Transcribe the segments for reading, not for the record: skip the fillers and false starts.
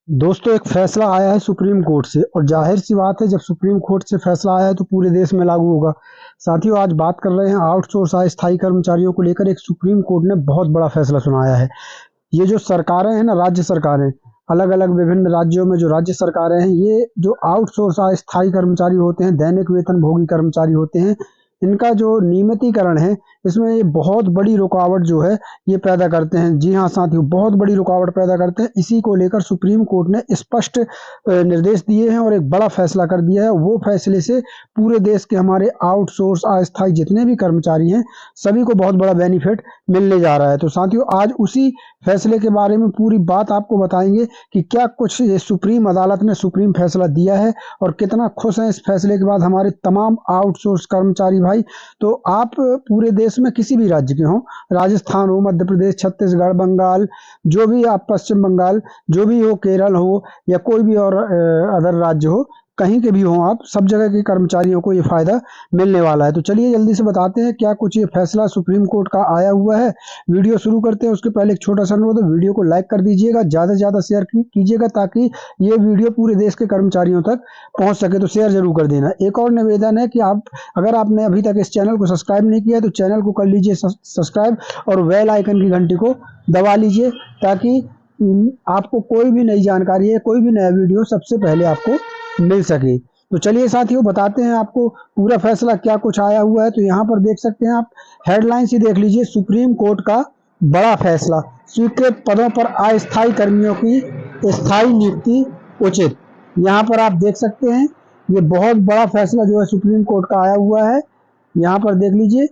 दोस्तों, एक फैसला आया है सुप्रीम कोर्ट से और जाहिर सी बात है, जब सुप्रीम कोर्ट से फैसला आया है तो पूरे देश में लागू होगा। साथियों, आज बात कर रहे हैं आउटसोर्स अस्थायी कर्मचारियों को लेकर। एक सुप्रीम कोर्ट ने बहुत बड़ा फैसला सुनाया है। ये जो सरकारें हैं ना, राज्य सरकारें, अलग अलग विभिन्न राज्यों में जो राज्य सरकारें हैं, ये जो आउटसोर्स अस्थायी कर्मचारी होते हैं, दैनिक वेतन भोगी कर्मचारी होते हैं, इनका जो नियमितीकरण है, इसमें ये बहुत बड़ी रुकावट जो है ये पैदा करते हैं। जी हाँ साथियों, बहुत बड़ी रुकावट पैदा करते हैं। इसी को लेकर सुप्रीम कोर्ट ने स्पष्ट निर्देश दिए हैं और एक बड़ा फैसला कर दिया है। वो फैसले से पूरे देश के हमारे आउटसोर्स अस्थायी जितने भी कर्मचारी हैं, सभी को बहुत बड़ा बेनिफिट मिलने जा रहा है। तो साथियों, आज उसी फैसले के बारे में पूरी बात आपको बताएंगे कि क्या कुछ ये सुप्रीम अदालत ने सुप्रीम फैसला दिया है और कितना खुश हैं इस फैसले के बाद हमारे तमाम आउटसोर्स कर्मचारी भाई। तो आप पूरे देश में किसी भी राज्य के हों, राजस्थान हो, मध्य प्रदेश, छत्तीसगढ़, बंगाल, जो भी आप, पश्चिम बंगाल, जो भी हो, केरल हो या कोई भी और अदर राज्य हो, कहीं के भी हो आप, सब जगह के कर्मचारियों को ये फायदा मिलने वाला है। तो चलिए जल्दी से बताते हैं क्या कुछ ये फैसला सुप्रीम कोर्ट का आया हुआ है। वीडियो शुरू करते हैं उसके पहले एक छोटा सा अनुरोध है, वीडियो को लाइक कर दीजिएगा, ज़्यादा से ज़्यादा शेयर कीजिएगा ताकि ये वीडियो पूरे देश के कर्मचारियों तक पहुंच सके। तो शेयर जरूर कर देना। एक और निवेदन है कि अगर आपने अभी तक इस चैनल को सब्सक्राइब नहीं किया तो चैनल को कर लीजिए सब्सक्राइब और बेल आइकन की घंटी को दबा लीजिए ताकि आपको कोई भी नई जानकारी है, कोई भी नया वीडियो सबसे पहले आपको मिल सके। तो चलिए साथियों, बताते हैं आपको पूरा फैसला क्या कुछ आया हुआ है। तो यहाँ पर देख सकते हैं आप, हेडलाइंस ही देख लीजिए, सुप्रीम कोर्ट का बड़ा फैसला, स्वीकृत पदों पर अस्थायी कर्मियों की स्थायी नियुक्ति उचित। यहाँ पर आप देख सकते हैं ये बहुत बड़ा फैसला जो है सुप्रीम कोर्ट का आया हुआ है, यहाँ पर देख लीजिए।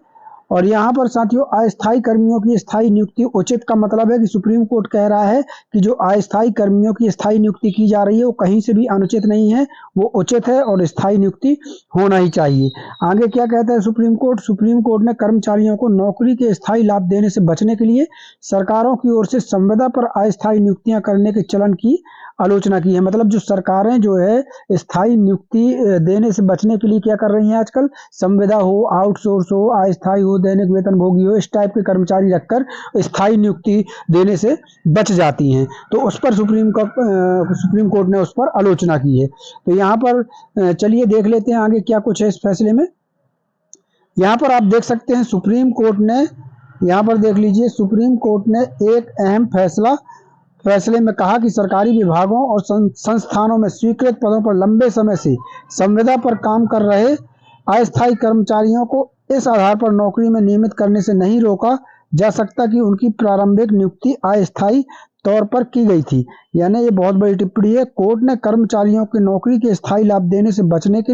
और यहाँ पर साथियों, अस्थायी कर्मियों की स्थायी नियुक्ति उचित का मतलब है कि सुप्रीम कोर्ट कह रहा है कि जो अस्थायी कर्मियों की स्थायी नियुक्ति की जा रही है वो कहीं से भी अनुचित नहीं है, वो उचित है और स्थायी नियुक्ति होना ही चाहिए। आगे क्या कहता है सुप्रीम कोर्ट? सुप्रीम कोर्ट ने कर्मचारियों को नौकरी के स्थायी लाभ देने से बचने के लिए सरकारों की ओर से संविदा पर अस्थायी नियुक्तियां करने के चलन की आलोचना की है। मतलब जो सरकारें जो है स्थायी नियुक्ति देने से बचने के लिए क्या कर रही हैं आजकल, संविदा हो, आउटसोर्स हो, अस्थायी हो, दैनिक वेतन भोगी हो, इस टाइप के कर्मचारी रखकर स्थायी नियुक्ति देने से बच जाती हैं। तो उस पर सुप्रीम कोर्ट ने उस पर आलोचना की है। तो यहाँ पर चलिए देख लेते हैं आगे क्या कुछ है इस फैसले में। यहाँ पर आप देख सकते हैं सुप्रीम कोर्ट ने, यहाँ पर देख लीजिए, सुप्रीम कोर्ट ने एक अहम फैसले में कहा कि सरकारी विभागों और संस्थानों में स्वीकृत पदों पर लंबे समय से संविदा पर काम कर रहे अस्थायी कर्मचारियों को इस आधार पर नौकरी में नियमित करने से नहीं रोका जा सकता कि उनकी प्रारंभिक नियुक्ति अस्थायी तौर पर की गई थी। यानी ये बहुत बड़ी टिप्पणी है। कोर्ट ने कर्मचारियों की नौकरी के स्थायी लाभ देने से बचने के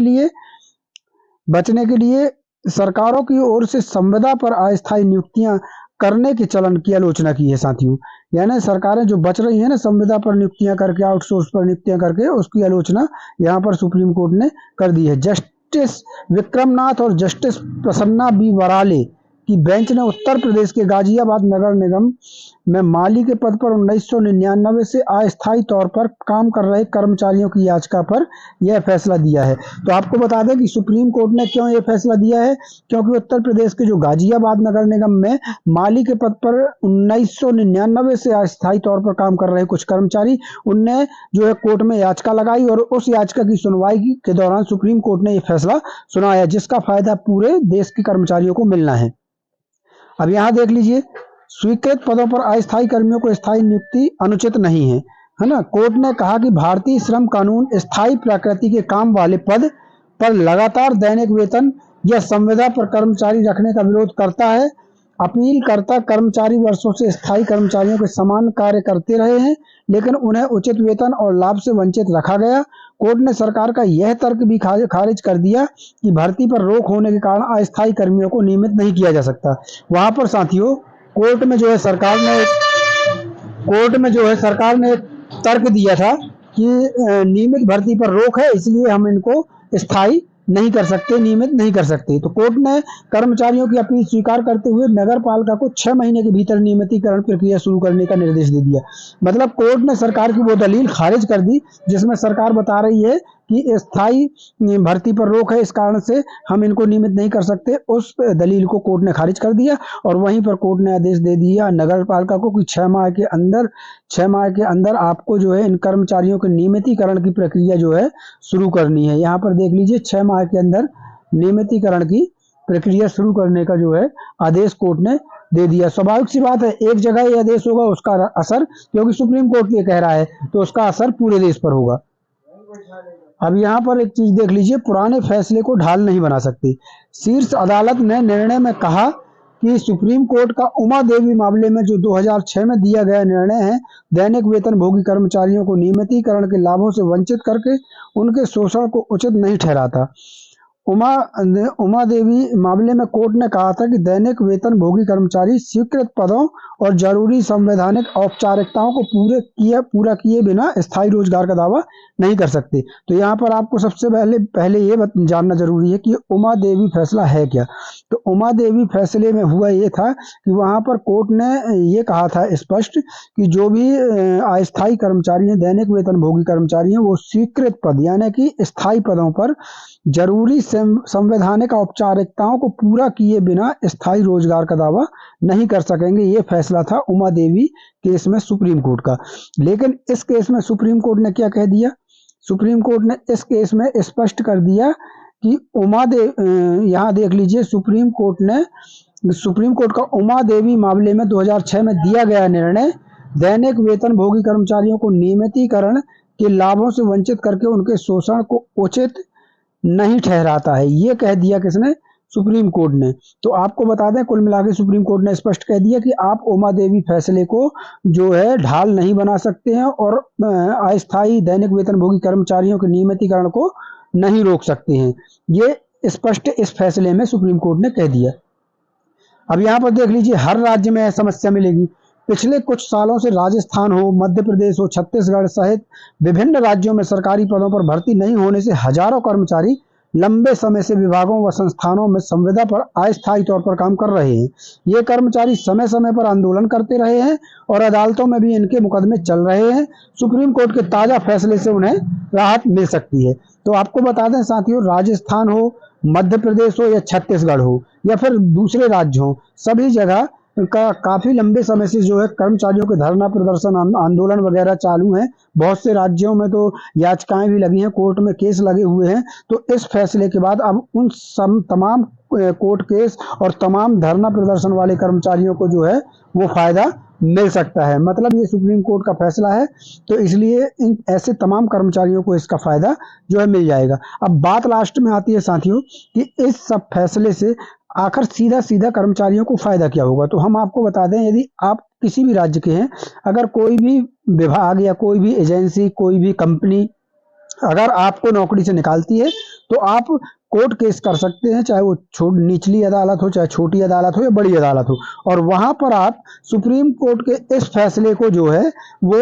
लिए सरकारों की ओर से संविदा पर अस्थायी नियुक्तियां करने के चलन की आलोचना की है साथियों। यानी सरकारें जो बच रही हैं ना संविदा पर नियुक्तियां करके, आउटसोर्स पर नियुक्तियां करके, उसकी आलोचना यहाँ पर सुप्रीम कोर्ट ने कर दी है। जस्टिस विक्रमनाथ और जस्टिस प्रसन्ना बी वराले की बेंच ने उत्तर प्रदेश के गाजियाबाद नगर निगम में माली के पद पर 1999 से अस्थायी तौर पर काम कर रहे कर्मचारियों की याचिका पर यह फैसला दिया है। तो आपको बता दें कि सुप्रीम कोर्ट ने क्यों यह फैसला दिया है, क्योंकि उत्तर प्रदेश के जो गाजियाबाद नगर निगम में माली के पद पर 1999 से अस्थायी तौर पर काम कर रहे कुछ कर्मचारी, उनने जो है कोर्ट में याचिका लगाई और उस याचिका की सुनवाई के दौरान सुप्रीम कोर्ट ने यह फैसला सुनाया, जिसका फायदा पूरे देश के कर्मचारियों को मिलना है। अब यहाँ देख लीजिए, स्वीकृत पदों पर अस्थायी कर्मियों को स्थायी नियुक्ति अनुचित नहीं है ना। कोर्ट ने कहा कि भारतीय श्रम कानून स्थायी प्रकृति के काम वाले पद पर लगातार दैनिक वेतन या संविदा पर कर्मचारी रखने का विरोध करता है। अपीलकर्ता कर्मचारी वर्षों से स्थायी कर्मचारियों के समान कार्य करते रहे हैं, लेकिन उन्हें उचित वेतन और लाभ से वंचित रखा गया। कोर्ट ने सरकार का यह तर्क भी खारिज कर दिया कि भर्ती पर रोक होने के कारण अस्थायी कर्मियों को नियमित नहीं किया जा सकता। वहां पर साथियों, कोर्ट में जो है सरकार ने एक तर्क दिया था कि नियमित भर्ती पर रोक है, इसलिए हम इनको स्थायी नहीं कर सकते, नियमित नहीं कर सकते। तो कोर्ट ने कर्मचारियों की अपील स्वीकार करते हुए नगर पालिका को 6 महीने के भीतर नियमितीकरण प्रक्रिया शुरू करने का निर्देश दे दिया। मतलब कोर्ट ने सरकार की वो दलील खारिज कर दी जिसमें सरकार बता रही है कि स्थायी भर्ती पर रोक है, इस कारण से हम इनको नियमित नहीं कर सकते, उस दलील को कोर्ट ने खारिज कर दिया। और वहीं पर कोर्ट ने आदेश दे दिया नगर पालिका को कि 6 माह के अंदर आपको जो है इन कर्मचारियों के नियमितीकरण की प्रक्रिया जो है शुरू करनी है। यहाँ पर देख लीजिए 6 माह के अंदर नियमितीकरण की प्रक्रिया शुरू करने का जो है आदेश कोर्ट ने दे दिया। स्वाभाविक सी बात है, एक जगह ये आदेश होगा, उसका असर, क्योंकि सुप्रीम कोर्ट ये कह रहा है, तो उसका असर पूरे देश पर होगा। अब यहाँ पर एक चीज देख लीजिए, पुराने फैसले को ढाल नहीं बना सकती। शीर्ष अदालत ने निर्णय में कहा कि सुप्रीम कोर्ट का उमा देवी मामले में जो 2006 में दिया गया निर्णय है, दैनिक वेतन भोगी कर्मचारियों को नियमितीकरण के लाभों से वंचित करके उनके शोषण को उचित नहीं ठहराता। उमा देवी मामले में कोर्ट ने कहा था कि दैनिक वेतन भोगी कर्मचारी स्वीकृत पदों और जरूरी संवैधानिक औपचारिकताओं को पूरा किए बिना स्थायी रोजगार का दावा नहीं कर सकते। तो यहाँ पर आपको सबसे पहले ये जानना जरूरी है कि उमा देवी फैसला है क्या। तो उमा देवी फैसले में हुआ ये था कि वहाँ पर कोर्ट ने ये कहा था स्पष्ट कि जो भी अस्थायी कर्मचारी हैं, दैनिक वेतन भोगी कर्मचारी हैं, वो स्वीकृत पद यानी कि स्थायी पदों पर जरूरी संवैधानिक औपचारिकताओं को पूरा किए बिना स्थायी रोजगार का दावा नहीं कर सकेंगे। ये फैसला था उमा देवी केस में सुप्रीम कोर्ट का। लेकिन इस केस में सुप्रीम कोर्ट ने क्या कह दिया? सुप्रीम कोर्ट ने इस केस में स्पष्ट कर दिया कि यहाँ देख लीजिए, सुप्रीम कोर्ट का उमा देवी मामले में 2006 में दिया गया निर्णय दैनिक वेतन भोगी कर्मचारियों को नियमितीकरण के लाभों से वंचित करके उनके शोषण को उचित नहीं ठहराता है। ये कह दिया किसने? सुप्रीम कोर्ट ने। तो आपको बता दें, कुल मिला के सुप्रीम कोर्ट ने स्पष्ट कह दिया कि आप उमा देवी फैसले को जो है ढाल नहीं बना सकते हैं और अस्थायी दैनिक वेतन भोगी कर्मचारियों के नियमितीकरण को नहीं रोक सकते हैं। ये स्पष्ट इस फैसले में सुप्रीम कोर्ट ने कह दिया। अब यहाँ पर देख लीजिए, हर राज्य में समस्या मिलेगी। पिछले कुछ सालों से राजस्थान हो, मध्य प्रदेश हो, छत्तीसगढ़ सहित विभिन्न राज्यों में सरकारी पदों पर भर्ती नहीं होने से हजारों कर्मचारी लंबे समय से विभागों व संस्थानों में संविदा पर अस्थायी तौर पर काम कर रहे हैं। ये कर्मचारी समय समय पर आंदोलन करते रहे हैं और अदालतों में भी इनके मुकदमे चल रहे हैं। सुप्रीम कोर्ट के ताजा फैसले से उन्हें राहत मिल सकती है। तो आपको बता दें साथियों, राजस्थान हो, मध्य प्रदेश हो या छत्तीसगढ़ हो या फिर दूसरे राज्य हो, सभी जगह का काफी लंबे समय से जो है कर्मचारियों के धरना प्रदर्शन आंदोलन वगैरह चालू हैं। बहुत से राज्यों में तो याचिकाएं भी लगी हैं, कोर्ट में केस लगे हुए हैं। तो इस फैसले के बाद अब उन तमाम कोर्ट केस और तमाम धरना प्रदर्शन वाले कर्मचारियों को जो है वो फायदा मिल सकता है। मतलब ये सुप्रीम कोर्ट का फैसला है, तो इसलिए इन ऐसे तमाम कर्मचारियों को इसका फायदा जो है मिल जाएगा। अब बात लास्ट में आती है साथियों कि इस सब फैसले से आखिर सीधा कर्मचारियों को फायदा क्या होगा। तो हम आपको बता दें, यदि आप किसी भी राज्य के हैं, अगर कोई भी विभाग या कोई भी एजेंसी, कोई भी कंपनी अगर आपको नौकरी से निकालती है, तो आप कोर्ट केस कर सकते हैं, चाहे वो निचली अदालत हो, चाहे छोटी अदालत हो या बड़ी अदालत हो। और वहां पर आप सुप्रीम कोर्ट के इस फैसले को जो है वो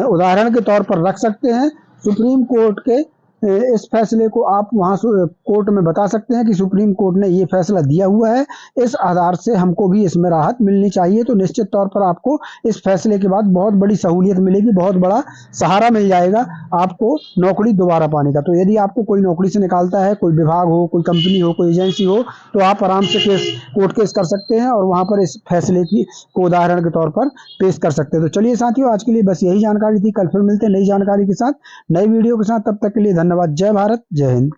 उदाहरण के तौर पर रख सकते हैं। सुप्रीम कोर्ट के इस फैसले को आप वहां कोर्ट में बता सकते हैं कि सुप्रीम कोर्ट ने ये फैसला दिया हुआ है, इस आधार से हमको भी इसमें राहत मिलनी चाहिए। तो निश्चित तौर पर आपको इस फैसले के बाद बहुत बड़ी सहूलियत मिलेगी, बहुत बड़ा सहारा मिल जाएगा आपको नौकरी दोबारा पाने का। तो यदि आपको कोई नौकरी से निकालता है, कोई विभाग हो, कोई कंपनी हो, कोई एजेंसी हो, तो आप आराम से कोर्ट केस कर सकते हैं और वहां पर इस फैसले को उदाहरण के तौर पर पेश कर सकते हैं। तो चलिए साथियों, आज के लिए बस यही जानकारी थी। कल फिर मिलते हैं नई जानकारी के साथ, नई वीडियो के साथ। तब तक के लिए धन्यवाद। जय भारत, जय हिंद।